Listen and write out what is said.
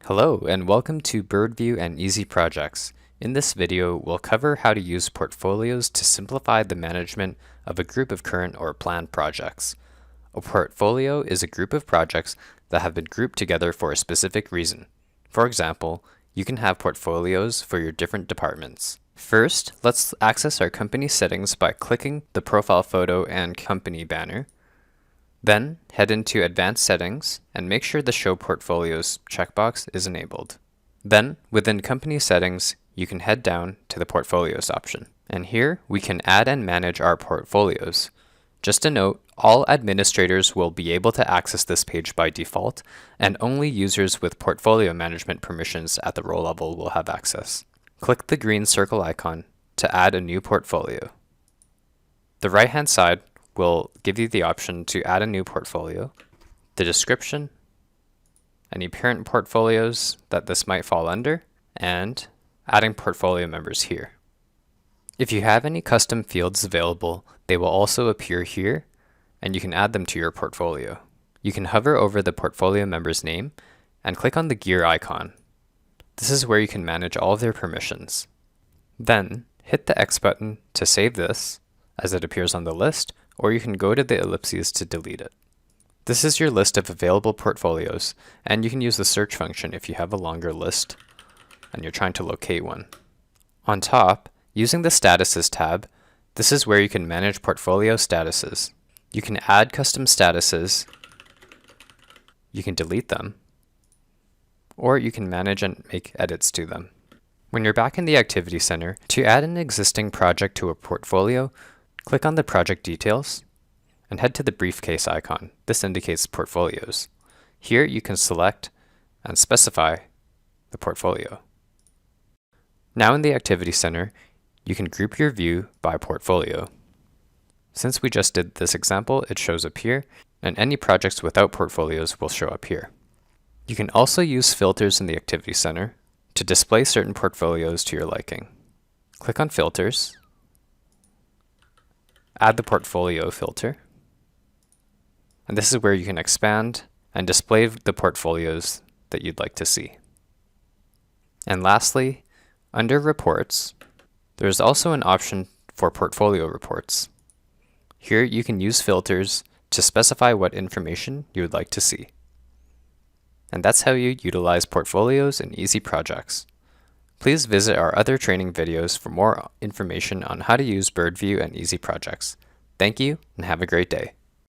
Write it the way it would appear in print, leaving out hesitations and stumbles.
Hello and welcome to Birdview and Easy Projects. In this video, we'll cover how to use portfolios to simplify the management of a group of current or planned projects. A portfolio is a group of projects that have been grouped together for a specific reason. For example, you can have portfolios for your different departments. First, let's access our company settings by clicking the profile photo and company banner. Then, head into Advanced Settings and make sure the Show Portfolios checkbox is enabled. Then, within Company Settings, you can head down to the Portfolios option. And here, we can add and manage our portfolios. Just a note, all administrators will be able to access this page by default, and only users with portfolio management permissions at the role level will have access. Click the green circle icon to add a new portfolio. The right-hand side will give you the option to add a new portfolio, the description, any parent portfolios that this might fall under, and adding portfolio members here. If you have any custom fields available, they will also appear here, and you can add them to your portfolio. You can hover over the portfolio member's name and click on the gear icon. This is where you can manage all of their permissions. Then, hit the X button to save this, as it appears on the list, or you can go to the ellipses to delete it. This is your list of available portfolios, and you can use the search function if you have a longer list and you're trying to locate one. On top, using the Statuses tab, this is where you can manage portfolio statuses. You can add custom statuses, you can delete them, or you can manage and make edits to them. When you're back in the Activity Center, to add an existing project to a portfolio, click on the project details and head to the briefcase icon. This indicates portfolios. Here you can select and specify the portfolio. Now in the Activity Center, you can group your view by portfolio. Since we just did this example, it shows up here, and any projects without portfolios will show up here. You can also use filters in the Activity Center to display certain portfolios to your liking. Click on Filters, add the portfolio filter, and this is where you can expand and display the portfolios that you'd like to see. And lastly, under Reports, there is also an option for portfolio reports. Here you can use filters to specify what information you would like to see. And that's how you utilize portfolios in Easy Projects. Please visit our other training videos for more information on how to use Birdview and Easy Projects. Thank you and have a great day.